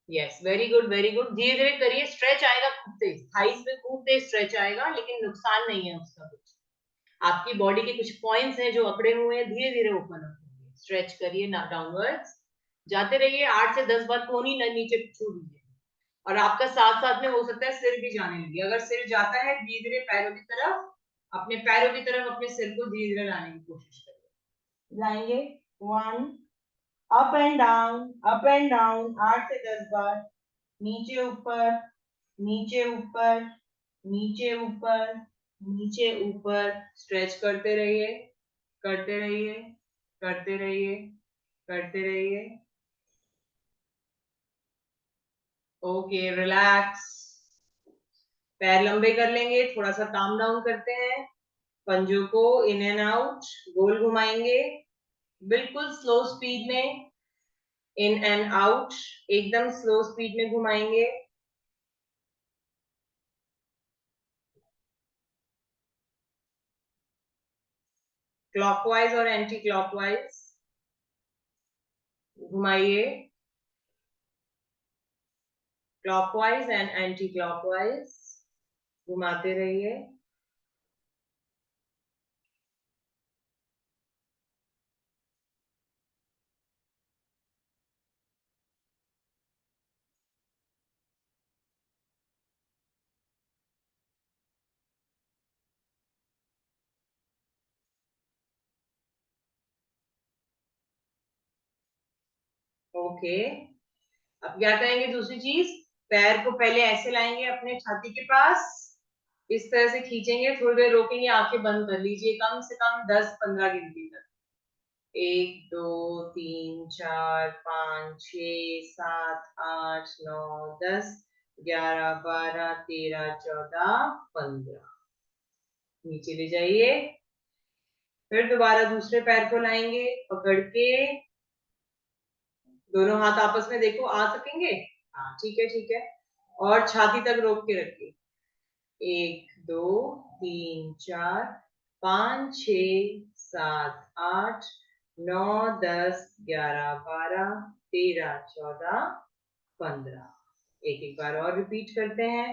Yes, very good very good. धीरे धीरे करिए, स्ट्रेच आएगा खूब तेज, थाइस में खूब तेज स्ट्रेच आएगा, लेकिन नुकसान नहीं है उसका कुछ। आपकी बॉडी के कुछ पॉइंट्स हैं जो अकड़े हुए हैं, धीरे धीरे ओपन अप होंगे। स्ट्रेच करिए ना, डाउनवर्ड्स जाते रहिए। 8 से 10 बार कोहनी न नीचे छू दीजिए। और आपका साथ साथ में हो सकता है सिर भी जाने लगे। अगर सिर जाता है, धीरे धीरे पैरों की तरफ, अपने पैरों की तरफ अपने सिर को धीरे धीरे लाने की कोशिश करिए। लाएंगे 1 up and down, up and down 8 से 10 बार। नीचे ऊपर, नीचे ऊपर, नीचे ऊपर, नीचे ऊपर। स्ट्रेच करते रहिए, करते रहिए, करते रहिए, करते रहिए। Okay, relax. पैर लंबे कर लेंगे, थोड़ा सा काम डाउन करते हैं। पंजों को इन एंड आउट गोल घुमाएंगे, बिल्कुल स्लो स्पीड में। इन एंड आउट एकदम स्लो स्पीड में घुमाएंगे। क्लॉकवाइज और एंटी क्लॉकवाइज घुमाइए, क्लॉकवाइज एंड एंटी क्लॉकवाइज घुमाते रहिए। ओके, अब क्या करेंगे? दूसरी चीज, पैर को पहले ऐसे लाएंगे अपने छाती के पास, इस तरह से खींचेंगे, थोड़ी देर रोकेंगे, आंखें बंद कर लीजिए, कम से कम 10-15 गिनती तक। 1 2 3 4 5 6 7 8 9 10 11 12 13 14 15। नीचे ले जाइए। फिर दोबारा दूसरे पैर को लाएंगे, पकड़ के दोनों हाथ आपस में देखो, आ सकेंगे? हाँ, ठीक है, ठीक है। और छाती तक रोक के रखिए। 1 2 3 4 5 6 7 8 9 10 11 12 13 14 15। एक एक बार और रिपीट करते हैं।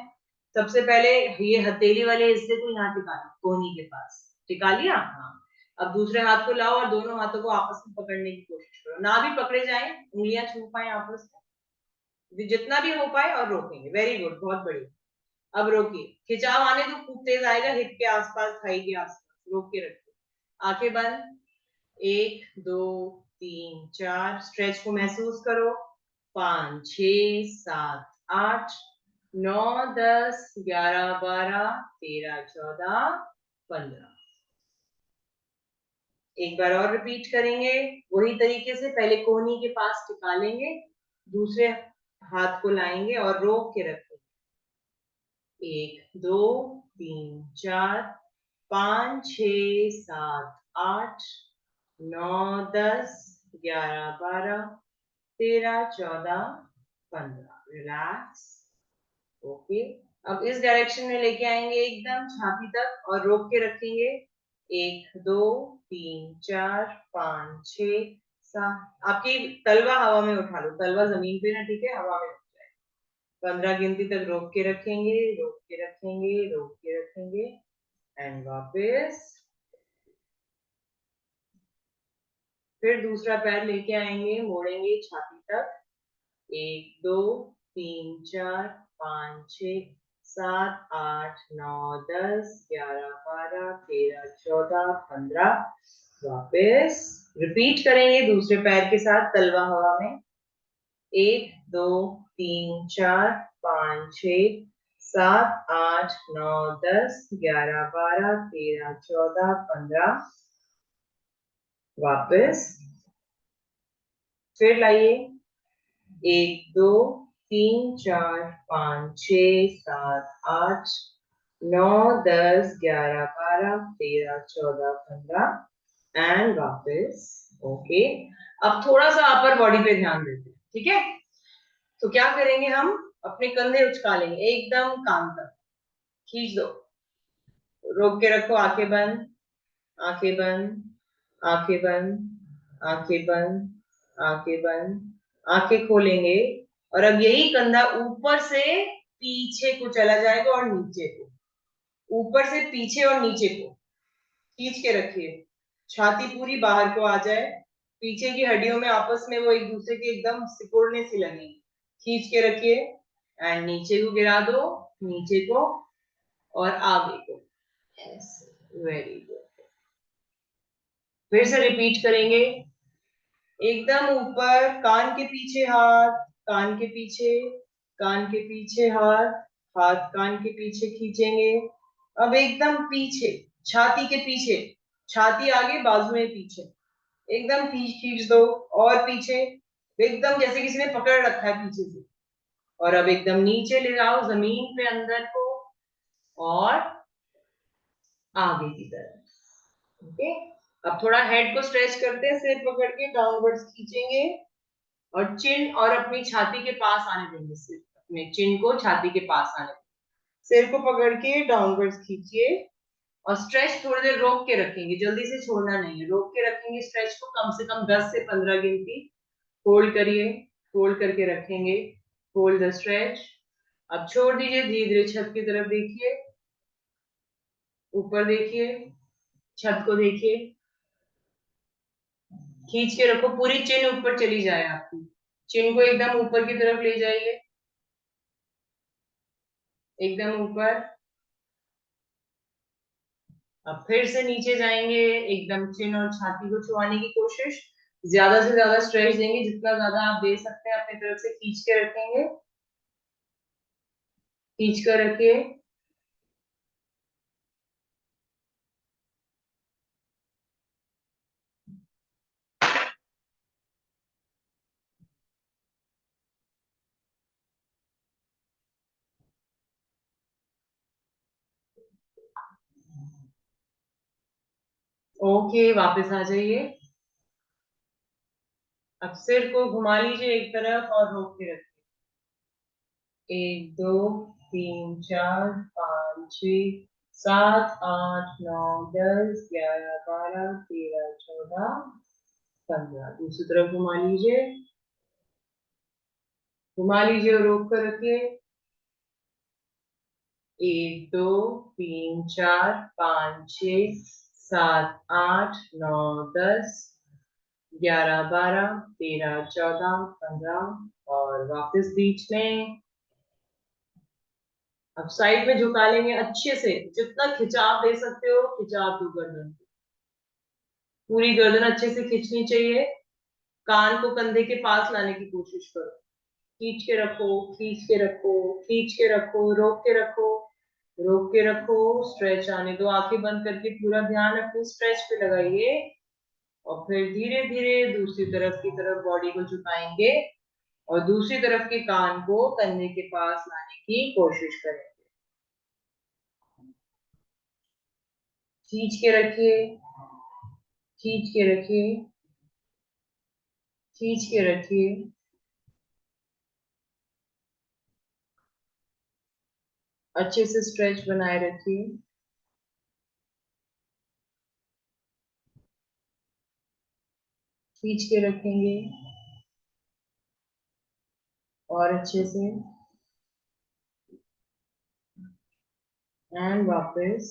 सबसे पहले ये हथेली वाले हिस्से को यहाँ टिका लो, कोहनी के पास टिका लिया। हाँ, अब दूसरे हाथ को लाओ और दोनों हाथों को आपस में पकड़ने की कोशिश करो, ना भी पकड़े जाए, उंगलियां छू पाए आपस में, जितना भी हो पाए, और रोकेंगे। वेरी गुड, बहुत बढ़िया। अब रोकिए, खिंचाव आने तो खूब तेज आएगा, हिप के आसपास, थाई के आसपास। रोक के रखिए, आंखें बंद। 1 2 3 4, स्ट्रेच को महसूस करो। 5 6 7 8 9 10 11 12 13 14 15। एक बार और रिपीट करेंगे, वही तरीके से। पहले कोहनी के पास टिका लेंगे, दूसरे हाथ को लाएंगे और रोक के रखेंगे। 1 2 3 4 5 6 7 8 9 10 11 12 13 14 15। रिलैक्स। ओके, अब इस डायरेक्शन में लेके आएंगे एकदम छाती तक और रोक के रखेंगे। 1 2 3 4 5 6 7। आपकी तलवा हवा में उठा लो, तलवा जमीन पे ना, ठीक है, हवा में। 15 गिनती तक रोक के रखेंगे, रोक के रखेंगे, रोक के रखेंगे। एंड वापस। फिर दूसरा पैर लेके आएंगे, मोड़ेंगे छाती तक। 1 2 3 4 5 6 7 8 9 10 11 12 13 14 15। वापस रिपीट करेंगे दूसरे पैर के साथ, तलवा हवा में। 1 2 3 4 5 6 7 8 9 10 11 12 13 14 15। वापस फिर लाइए। 1 2 3 4 5 6 7 8 9 10 11 12 13 14 15। एंड वापस। ओके, अब थोड़ा सा अपर बॉडी पे ध्यान देते हैं, ठीक है? तो क्या करेंगे हम? अपने कंधे उचका लेंगे एकदम कान तक, खींच दो, रोक के रखो, आंखें बंद, आंखें बंद, आंखें बंद, आंखें बंद, आंखें बंद। आंखें खोलेंगे और अब यही कंधा ऊपर से पीछे को चला जाएगा और नीचे को, ऊपर से पीछे और नीचे को खींच के रखिए। छाती पूरी बाहर को आ जाए, पीछे की हड्डियों में आपस में वो एक दूसरे के एकदम सिकुड़ने सी लगेंगी। खींच के रखिए एंड नीचे को गिरा दो, नीचे को और आगे को। Yes, very good. फिर से रिपीट करेंगे। एकदम ऊपर, कान के पीछे हाथ, कान के पीछे, कान के पीछे हाथ, हाथ कान के पीछे खींचेंगे। अब एकदम पीछे, छाती के पीछे, छाती आगे बाजुएं पीछे, एकदम खींच खींच दो। और पीछे, एकदम जैसे किसी ने पकड़ रखा है पीछे से। और अब एकदम नीचे ले जाओ जमीन पे अंदर को, और आगे की तरफ। ओके। अब थोड़ा हेड को स्ट्रेच करते हैं, सिर पकड़ के डाउनवर्ड्स खींचेंगे, और चिन और अपनी छाती के पास आने देंगे। सिर, अपने चिन को छाती के पास आने देंगे। सिर को पकड़ के डाउनवर्ड्स खींचिए, और स्ट्रेच थोड़ी देर रोक के रखेंगे, जल्दी से छोड़ना नहीं है, रोक के रखेंगे स्ट्रेच को, कम से कम 10 से 15 गिनती। होल्ड करिए, होल्ड करके रखेंगे। Hold the stretch. अब छोड़ दीजिए, धीरे धीरे छत की तरफ देखिए, ऊपर देखिए, छत को देखिए। खींच के रखो, पूरी चिन ऊपर चली जाए आपकी। चिन को एकदम ऊपर की तरफ ले जाइए, एकदम ऊपर। अब फिर से नीचे जाएंगे, एकदम चिन और छाती को छुआने की कोशिश। ज्यादा से ज्यादा स्ट्रेच देंगे, जितना ज्यादा आप दे सकते हैं अपनी तरफ से खींच के रखेंगे। खींच कर रखिए। ओके, वापस आ जाइए। अब सिर को घुमा लीजिए एक तरफ और रोक के रखिए। 1 2 3 4 5 6 7 8 9 10 11 12 13 14 15। दूसरी तरफ घुमा लीजिए, घुमा लीजिए और रोक कर रखिए। 1 2 3 4 5 6 7 8 9 10 11 12 13 14 15, और वापस बीच में। अब साइड में झुका लेंगे अच्छे से, जितना खिंचाव दे सकते हो खिंचाव दो गर्दन को। पूरी गर्दन अच्छे से खींचनी चाहिए। कान को कंधे के पास लाने की कोशिश करो। खींच के रखो, खींच के रखो, खींच के रखो, रोक के रखो, रोक के रखो। स्ट्रेच आने दो, आंखें बंद करके पूरा ध्यान अपने स्ट्रेच पे लगाइए। और फिर धीरे धीरे दूसरी तरफ की तरफ बॉडी को झुकाएंगे, और दूसरी तरफ के कान को कंधे के पास लाने की कोशिश करेंगे। खींच के रखिए, खींच के रखिए, खींच के रखिए। अच्छे से स्ट्रेच बनाए रखिए। खींच के रखेंगे, और अच्छे से। एंड वापस।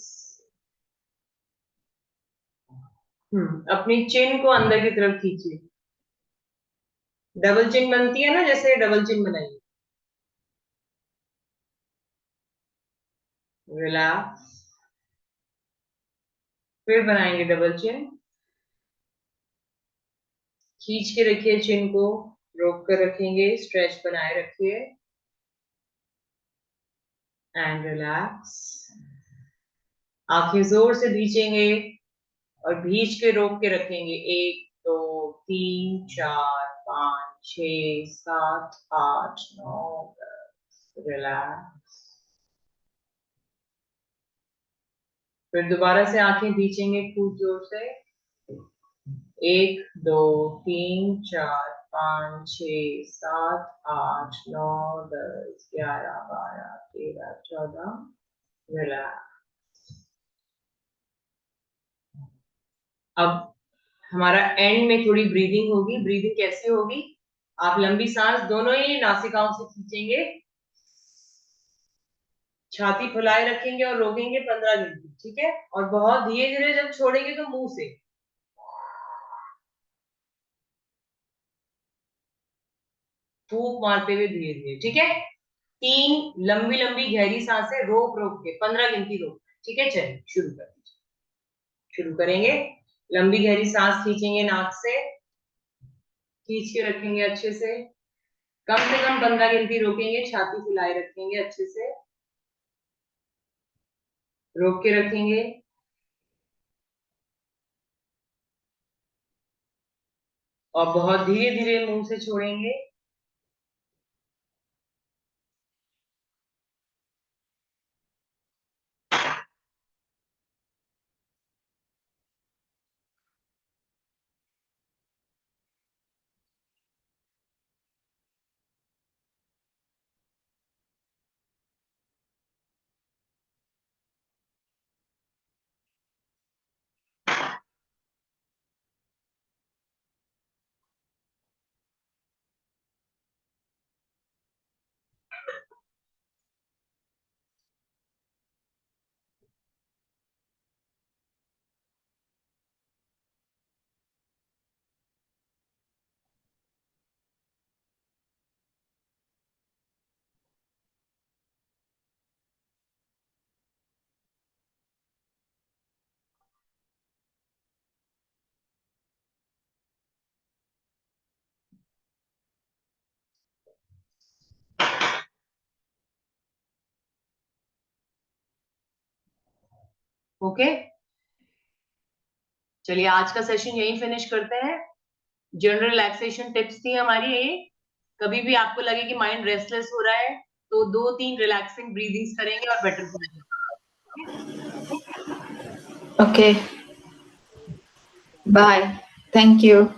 अपनी चिन को अंदर की तरफ खींचिए। डबल चिन बनती है ना, जैसे डबल चिन बनाइए। रिलैक्स। फिर बनाएंगे डबल चिन। खींच के रखिए चिन को, रोक कर रखेंगे, स्ट्रेच बनाए रखिए। And relax. आंखें जोर से भींचेंगे, और भींच के रोक के रखेंगे। 1 2 3 4 5 6 7 8 9 10। रिलैक्स। फिर दोबारा से आंखें भींचेंगे खूब जोर से। 1 2 3 4 5 6 7 8 9 10 11 12 13 14। रिलैक्स। अब हमारा एंड में थोड़ी ब्रीदिंग होगी। ब्रीदिंग कैसी होगी? आप लंबी सांस दोनों ही नासिकाओं से खींचेंगे, छाती फुलाए रखेंगे और रोकेंगे 15 गिनती, ठीक है? और बहुत धीरे धीरे जब छोड़ेंगे तो मुंह से फूंक मारते हुए धीरे धीरे, ठीक है? 3 लंबी लंबी गहरी सांसें रोक रोक के 15 गिनती रोक, ठीक है? चलिए शुरू कर दीजिए। शुरू करेंगे। लंबी गहरी सांस खींचेंगे नाक से, खींच के रखेंगे अच्छे से, कम से कम 15 गिनती रोकेंगे, छाती फुलाए रखेंगे अच्छे से, रोक के रखेंगे। और बहुत धीरे धीरे मुंह से छोड़ेंगे। ओके, चलिए आज का सेशन यहीं फिनिश करते हैं। जनरल रिलैक्सेशन टिप्स थी हमारी ये। कभी भी आपको लगे कि माइंड रेस्टलेस हो रहा है तो 2-3 रिलैक्सिंग ब्रीदिंग्स करेंगे और बेटर हो जाएगा। Okay. Bye. Thank you.